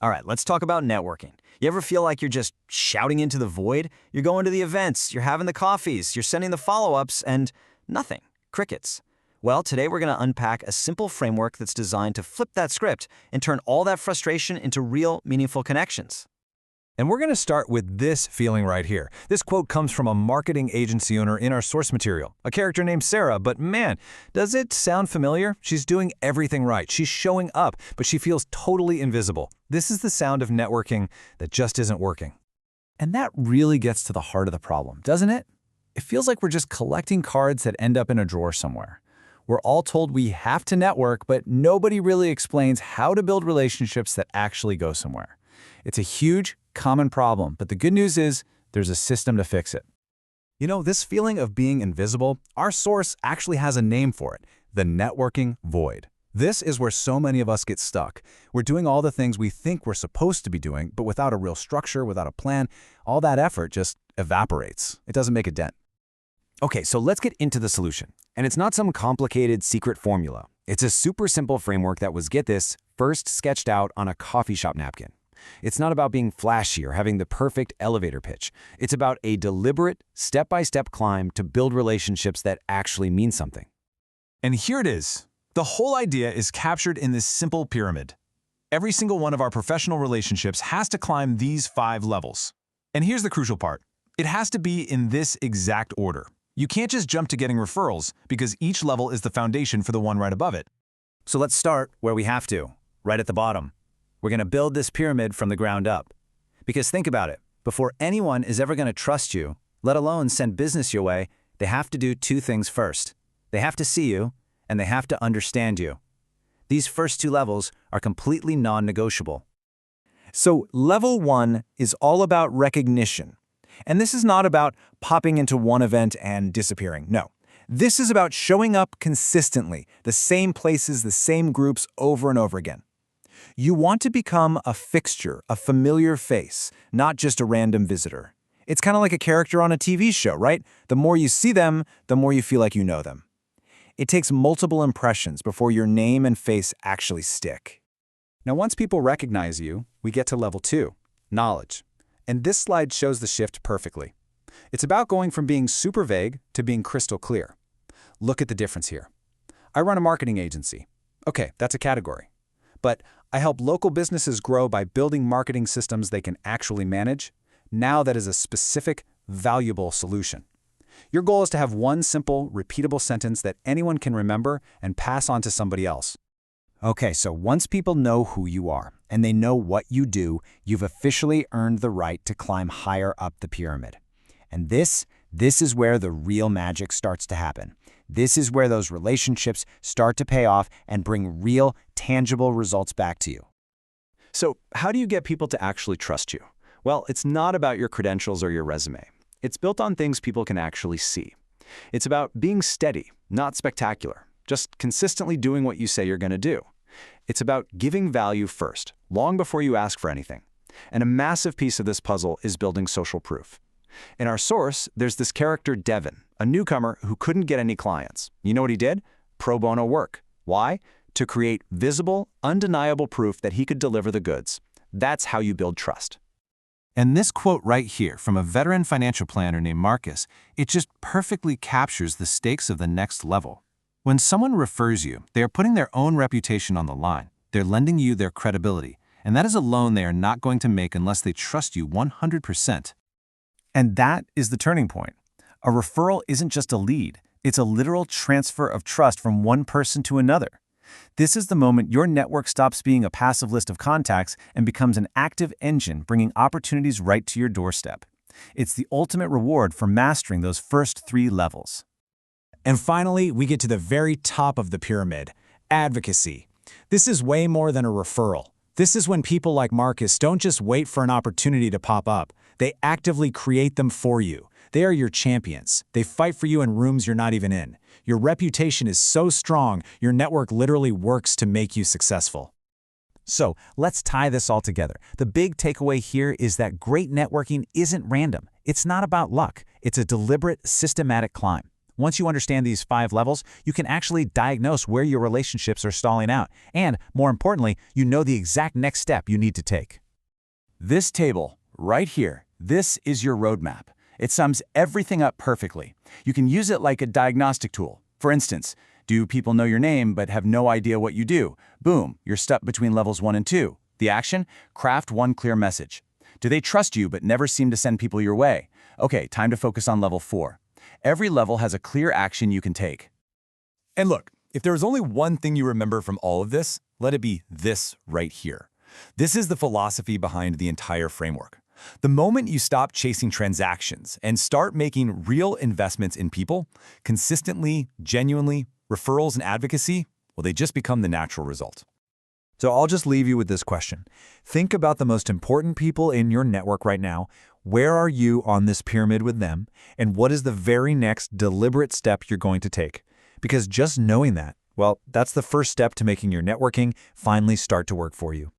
All right, let's talk about networking. You ever feel like you're just shouting into the void? You're going to the events, you're having the coffees, you're sending the follow-ups, and nothing. Crickets. Well, today we're going to unpack a simple framework that's designed to flip that script and turn all that frustration into real, meaningful connections. And we're going to start with this feeling right here. This quote comes from a marketing agency owner in our source material, a character named Sarah, but man, does it sound familiar? She's doing everything right. She's showing up, but she feels totally invisible. This is the sound of networking that just isn't working. And that really gets to the heart of the problem, doesn't it? It feels like we're just collecting cards that end up in a drawer somewhere. We're all told we have to network, but nobody really explains how to build relationships that actually go somewhere. It's a huge, common problem, but the good news is there's a system to fix it. You know, this feeling of being invisible, our source actually has a name for it, the networking void. This is where so many of us get stuck. We're doing all the things we think we're supposed to be doing, but without a real structure, without a plan, all that effort just evaporates. It doesn't make a dent. Okay, so let's get into the solution. And it's not some complicated secret formula. It's a super simple framework that was, get this, first sketched out on a coffee shop napkin. It's not about being flashy or having the perfect elevator pitch. It's about a deliberate, step-by-step climb to build relationships that actually mean something. And here it is. The whole idea is captured in this simple pyramid. Every single one of our professional relationships has to climb these 5 levels. And here's the crucial part. It has to be in this exact order. You can't just jump to getting referrals because each level is the foundation for the one right above it. So let's start where we have to, right at the bottom. We're going to build this pyramid from the ground up. Because think about it, before anyone is ever going to trust you, let alone send business your way, they have to do 2 things first. They have to see you, and they have to understand you. These first 2 levels are completely non-negotiable. So level 1 is all about recognition. And this is not about popping into one event and disappearing. No. This is about showing up consistently, the same places, the same groups over and over again. You want to become a fixture, a familiar face, not just a random visitor. It's kind of like a character on a TV show, right? The more you see them, the more you feel like you know them. It takes multiple impressions before your name and face actually stick. Now, once people recognize you, we get to level 2, knowledge. And this slide shows the shift perfectly. It's about going from being super vague to being crystal clear. Look at the difference here. I run a marketing agency. Okay, that's a category. But I help local businesses grow by building marketing systems they can actually manage. Now that is a specific, valuable solution. Your goal is to have one simple, repeatable sentence that anyone can remember and pass on to somebody else. Okay, so once people know who you are and they know what you do, you've officially earned the right to climb higher up the pyramid. And this is where the real magic starts to happen. This is where those relationships start to pay off and bring real, tangible results back to you. So how do you get people to actually trust you? Well, it's not about your credentials or your resume. It's built on things people can actually see. It's about being steady, not spectacular, just consistently doing what you say you're going to do. It's about giving value first, long before you ask for anything. And a massive piece of this puzzle is building social proof. In our source, there's this character Devon, a newcomer who couldn't get any clients. You know what he did? Pro bono work. Why? To create visible, undeniable proof that he could deliver the goods. That's how you build trust. And this quote right here from a veteran financial planner named Marcus, it just perfectly captures the stakes of the next level. When someone refers you, they are putting their own reputation on the line. They're lending you their credibility, and that is a loan they are not going to make unless they trust you 100%. And that is the turning point. A referral isn't just a lead. It's a literal transfer of trust from one person to another. This is the moment your network stops being a passive list of contacts and becomes an active engine bringing opportunities right to your doorstep. It's the ultimate reward for mastering those first 3 levels. And finally, we get to the very top of the pyramid, advocacy. This is way more than a referral. This is when people like Marcus don't just wait for an opportunity to pop up. They actively create them for you. They are your champions. They fight for you in rooms you're not even in. Your reputation is so strong, your network literally works to make you successful. So let's tie this all together. The big takeaway here is that great networking isn't random. It's not about luck. It's a deliberate, systematic climb. Once you understand these 5 levels, you can actually diagnose where your relationships are stalling out. And, more importantly, you know the exact next step you need to take. This table, right here, this is your roadmap. It sums everything up perfectly. You can use it like a diagnostic tool. For instance, do people know your name but have no idea what you do? Boom, you're stuck between levels 1 and 2. The action? Craft one clear message. Do they trust you but never seem to send people your way? Okay, time to focus on level 4. Every level has a clear action you can take. And look, if there is only one thing you remember from all of this, let it be this right here. This is the philosophy behind the entire framework. The moment you stop chasing transactions and start making real investments in people, consistently, genuinely, referrals and advocacy, well, they just become the natural result. So I'll just leave you with this question. Think about the most important people in your network right now. Where are you on this pyramid with them? And what is the very next deliberate step you're going to take? Because just knowing that, well, that's the first step to making your networking finally start to work for you.